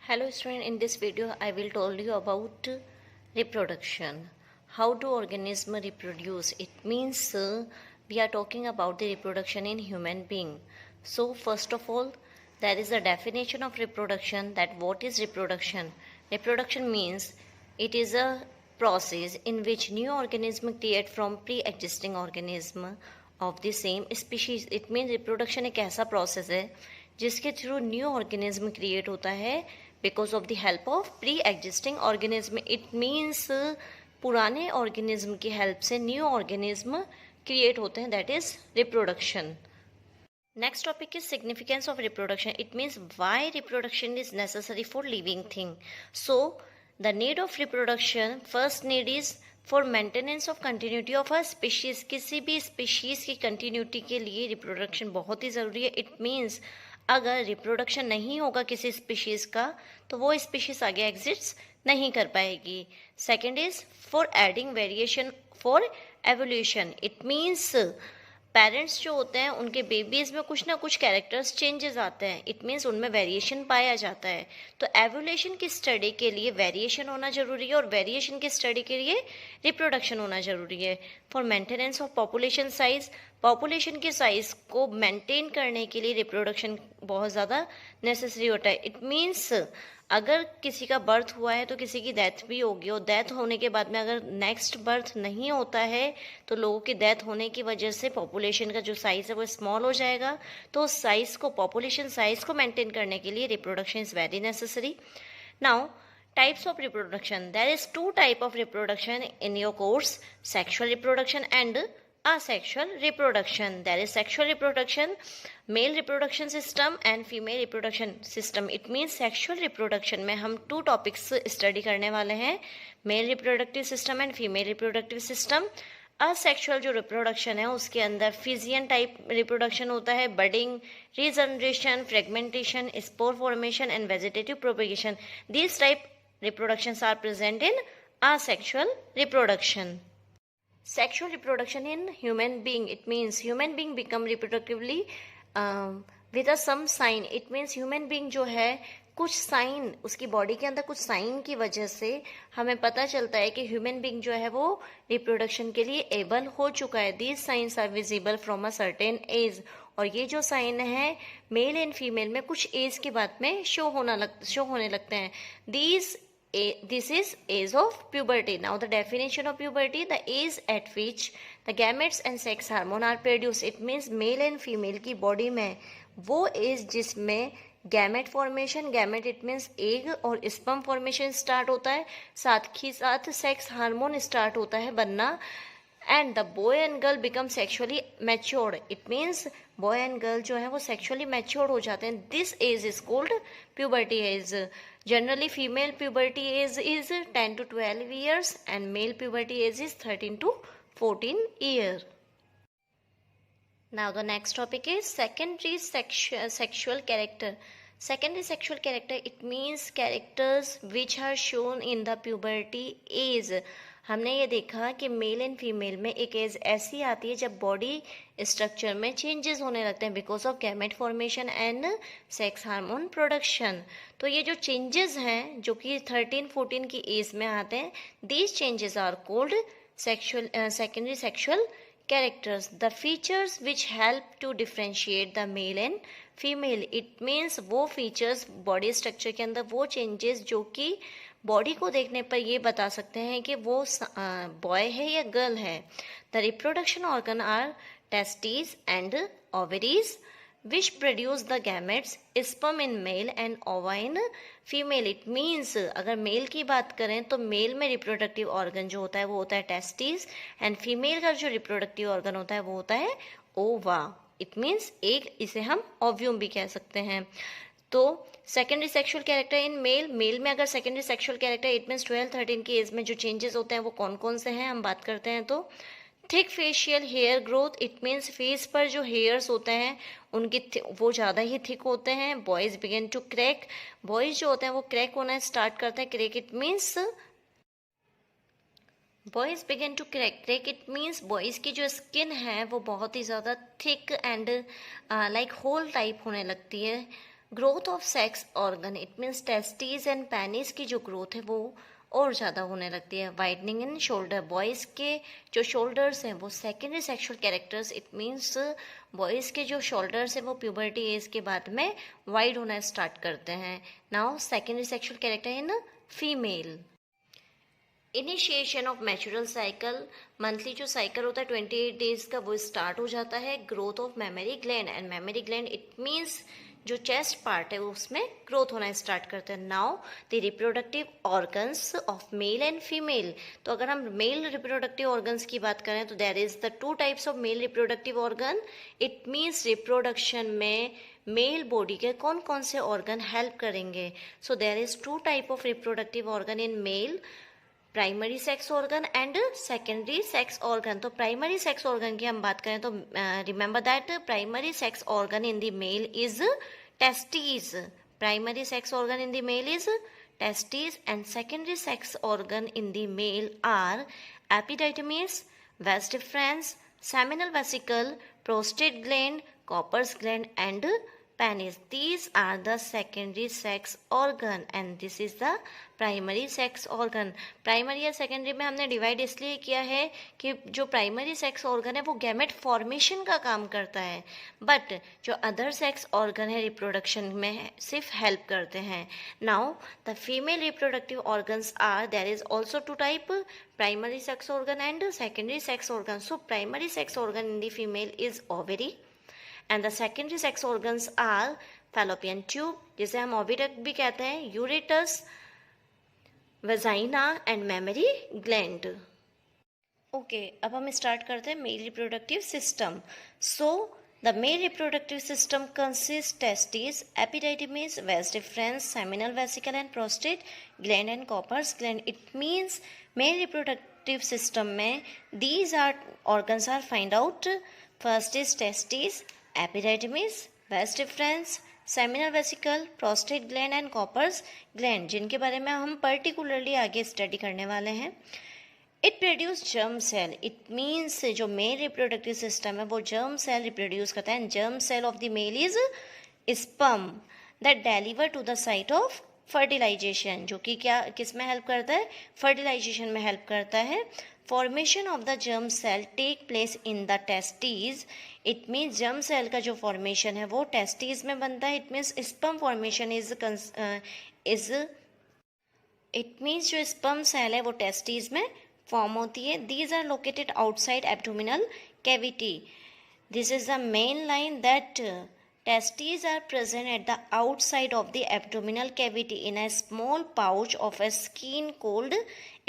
Hello student, in this video I will tell you about reproduction. How do organisms reproduce? It means we are talking about the reproduction in human being. So first of all, there is a definition of reproduction, that what is reproduction? Reproduction means it is a process in which new organism create from pre-existing organism of the same species. It means reproduction एक ऐसा process है जिसके through new organism create होता है because of the help of pre existing organism. It means पुराने organism की help से new organism create होते हैं, that is reproduction. Next topic is significance of reproduction. It means why reproduction is necessary for living thing. So the need of reproduction, first need is for maintenance of continuity of a species. किसी भी species की continuity के लिए reproduction बहुत ही ज़रूरी है. It means अगर reproduction नहीं होगा किसी स्पीशीज का तो वो स्पीशीज आगे एग्जिस्ट नहीं कर पाएगी. Second is for adding variation for evolution. It means parents जो होते हैं उनके बेबीज में कुछ ना कुछ कैरेक्टर्स चेंजेस आते हैं. इट मीन्स उनमें वेरिएशन पाया जाता है. तो एवोल्यूशन की स्टडी के लिए वेरिएशन होना जरूरी है और वेरिएशन की स्टडी के लिए रिप्रोडक्शन होना जरूरी है. For maintenance of population size, population के साइज को मेंटेन करने के लिए रिप्रोडक्शन बहुत ज़्यादा नेसेसरी होता है. इट मीन्स अगर किसी का बर्थ हुआ है तो किसी की डेथ भी होगी, और डेथ होने के बाद में अगर नेक्स्ट बर्थ नहीं होता है तो लोगों की डेथ होने की वजह से पॉपुलेशन का जो साइज़ है वो स्मॉल हो जाएगा. तो उस साइज़ को, पॉपुलेशन साइज़ को मेंटेन करने के लिए reproduction is very necessary. Now types of reproduction. There is two type of reproduction in your course: sexual reproduction and asexual reproduction. There is sexual reproduction, male reproduction system and female reproduction system. It means sexual reproduction में हम two topics study करने वाले हैं: male reproductive system and female reproductive system. Asexual जो reproduction है उसके अंदर Fijian type reproduction होता है, budding, regeneration, fragmentation, spore formation and vegetative propagation. These type reproductions are present in asexual reproduction. Sexual reproduction in human being, it means human being become reproductively with a some sign. It means human being जो है कुछ sign, उसकी body के अंदर कुछ sign की वजह से हमें पता चलता है कि ह्यूमन बीइंग जो है वो रिप्रोडक्शन के लिए एबल हो चुका है. These signs are visible from a certain age. और ये जो साइन है मेल एंड फीमेल में कुछ एज के बाद में शो होने लगते हैं. This is age of puberty. Now the definition of puberty: the age at which the gametes and sex hormone are produced. It means male and female की body में वो एज जिसमें gamete formation, gamete it means egg और sperm formation start होता है, साथ ही साथ sex hormone start होता है बनना, and the boy and girl become sexually matured. It means boy and girl जो है वो सेक्सुअली मैच्योर्ड हो जाते हैं. This age is called puberty age. Generally female puberty age is 10 to 12 years and male puberty age is 13 to 14 years. Now the next topic is secondary sexual character. Secondary sexual character, it means characters which are shown in the puberty age. हमने ये देखा कि male and female में एक as ऐसी आती है जब बॉडी स्ट्रक्चर में चेंजेस होने लगते हैं because of gamete formation and sex hormone production. तो ये जो चेंजेस हैं जो कि 13-14 की एज में आते हैं, these changes are called secondary sexual characters. The features which help to differentiate the male and female. It means वो features body structure के अंदर वो changes जो कि बॉडी को देखने पर ये बता सकते हैं कि वो बॉय है या गर्ल है. The reproduction organ are testes and ovaries which produce the gametes, sperm in male and ova in female. It means अगर मेल की बात करें तो मेल में रिप्रोडक्टिव ऑर्गन जो होता है वो होता है टेस्टिस, एंड फीमेल का जो रिप्रोडक्टिव ऑर्गन होता है वो होता है ओवा. इट मीन्स एक, इसे हम ओव्यूम भी कह सकते हैं. तो secondary sexual character in male, male में अगर secondary sexual character it means 12-13 की एज में जो चेंजेस होते हैं वो कौन कौन से हैं हम बात करते हैं. तो thick facial hair growth. It means face पर जो हेयर्स होते हैं उनकी वो ज़्यादा ही थिक होते हैं. Boys begin to crack. Boys जो होते हैं वो क्रैक होना स्टार्ट करते हैं. Crack it means boys begin to crack. Crack it means boys की जो स्किन है वो बहुत ही ज़्यादा thick and like hole type होने लगती है. Growth of sex organ it means testis and penis की जो ग्रोथ है वो और ज़्यादा होने लगती है. वाइडनिंग इन शोल्डर, बॉयज़ के जो शोल्डर्स हैं वो secondary sexual characters, it means boys के जो शोल्डर्स हैं वो प्यूबर्टी एज के बाद में वाइड होना स्टार्ट करते हैं. Now secondary sexual character in female. Initiation of menstrual cycle, monthly जो साइकिल होता है 28 डेज का वो स्टार्ट हो जाता है. Growth of mammary gland, and mammary gland it means जो चेस्ट पार्ट है वो उसमें ग्रोथ होना स्टार्ट करते हैं. Now the reproductive organs of male and female. तो अगर हम मेल रिप्रोडक्टिव ऑर्गन्स की बात करें तो there is the two types of male reproductive organ. It means reproduction में मेल बॉडी के कौन कौन से ऑर्गन हेल्प करेंगे. So there is two type of reproductive organ in male, primary sex organ and secondary sex organ. तो primary sex organ की हम बात करें तो remember that primary sex organ in the male is testis. Primary sex organ in the male is testes, and secondary sex organ in the male are epididymis, vas deferens, seminal vesicle, prostate gland, Cowper's gland, and penis. These are the secondary sex organ and this is the primary sex organ. Primary या secondary में हमने divide इसलिए किया है कि जो primary sex organ है वो गैमेट फॉर्मेशन का काम करता है, बट जो अदर सेक्स ऑर्गन है रिप्रोडक्शन में सिर्फ हेल्प करते हैं. Now the female reproductive organs are, there is also two type, primary sex organ and secondary sex organ. So primary sex organ in the female is ovary and the secondary sex organs are fallopian tube, जिसे हम oviduct भी कहते हैं, ureter, vagina and mammary gland. Okay, अब हम start करते हैं male reproductive system. So the male reproductive system consist testis, epididymis, vas deferens, seminal vesicle and prostate gland and Cowper's gland. It means mail reproductive system में these are organs are find out. First is testis, epididymis, vas deferens, seminal vesicle, prostate gland and Cowper's gland, जिनके बारे में हम particularly आगे study करने वाले हैं. It produce germ cell. It means जो मेल रिप्रोडक्टिव सिस्टम है वो जर्म सेल रिप्रोड्यूस करता है. Germ cell of the male is sperm that deliver to the site of fertilisation, जो कि क्या किस में हेल्प करता है, फर्टिलाइजेशन में हेल्प करता है. Formation of the germ cell take place in the testis. It means germ cell का जो फॉर्मेशन है वो टेस्टिस में बनता है. It means sperm formation is it means जो स्पर्म सेल है वो टेस्टिस में फॉर्म होती है. These are located outside abdominal cavity. This is the main line that testes are present at the outside of the abdominal cavity in a small pouch of a skin called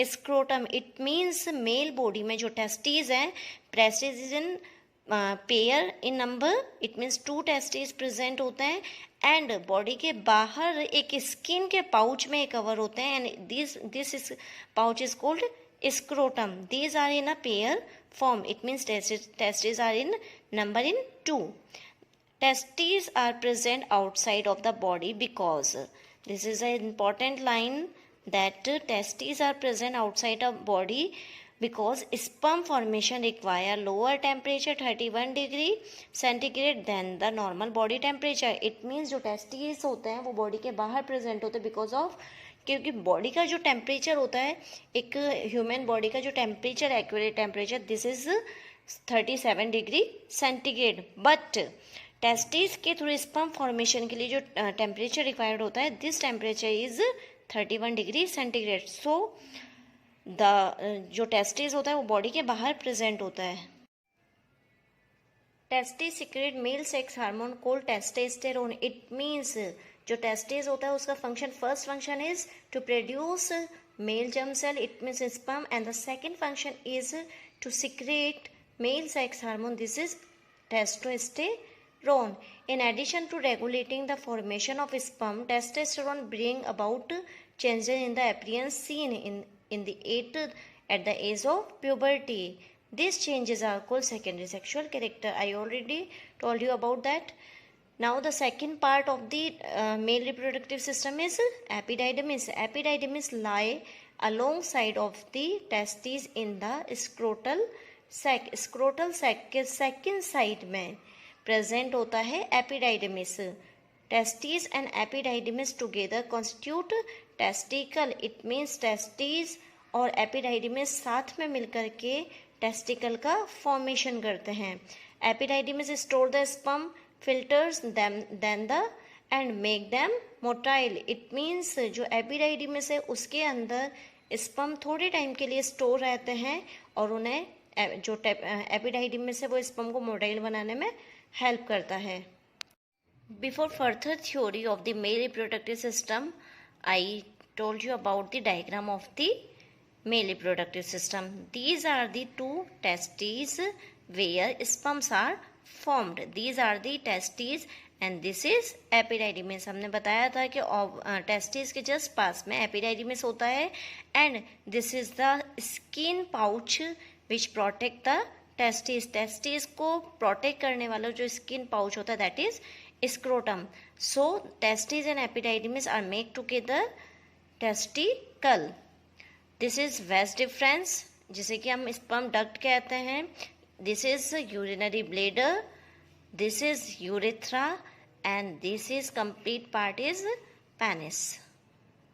scrotum. It means male body में जो testes हैं present is in pair in number. It means 2 testes present होते हैं and body के बाहर एक skin के pouch में कवर होते हैं and this pouch is called scrotum. These are in a pair form. It means testes are in number in 2. Testes are present outside of the body because, this is an important line, that testes are present outside of body because sperm formation require lower temperature 31 degree centigrade than the normal body temperature. It means जो testes होते हैं वो body के बाहर present होते हैं because of, क्योंकि body का जो टेम्परेचर होता है, एक ह्यूमन बॉडी का जो temperature, accurate temperature, this is 37 degree centigrade. But testis के थ्रू स्पर्म फॉर्मेशन के लिए जो टेम्परेचर रिक्वायर्ड होता है, this temperature is 31 degree centigrade. So the जो टेस्टिस होता है वो बॉडी के बाहर प्रेजेंट होता है. Testis secrete male sex hormone called testosterone. It means जो टेस्टिस होता है उसका function, first function is to produce male germ cell, it means sperm, and the second function is to secrete male sex hormone, this is testosterone. In addition to regulating the formation of sperm, testosterone bring about changes in the appearance seen in the at the age of puberty. These changes are called secondary sexual character. I already told you about that. Now the second part of the male reproductive system is epididymis. Epididymis lie alongside of the testes in the scrotal sac. Scrotal sac के second side में present होता है epididymis. testes and epididymis together constitute testicle. It means testes और epididymis साथ में मिलकर के testicle का formation करते हैं. Epididymis store the sperm, filters them then the and make them motile. It means जो epididymis है उसके अंदर स्पर्म थोड़े टाइम के लिए स्टोर रहते हैं और उन्हें जो एपिडाइडिमिस है वो स्पर्म को मोटाइल बनाने में हेल्प करता है. Before further theory of the male reproductive system, I told you about the diagram of the male reproductive system. These are the two testis where sperms are formed. These are the testis and this is epididymis. हमने बताया था कि testis के just पास में epididymis होता है and this is the skin pouch which protect the testis. Testis को protect करने वाला जो स्किन पाउच होता है that is scrotum. So testis and epididymis are make together testicle. This is vas deferens जिसे कि हम स्पर्म डक्ट कहते हैं. This is urinary bladder, this is urethra and this is complete part is penis.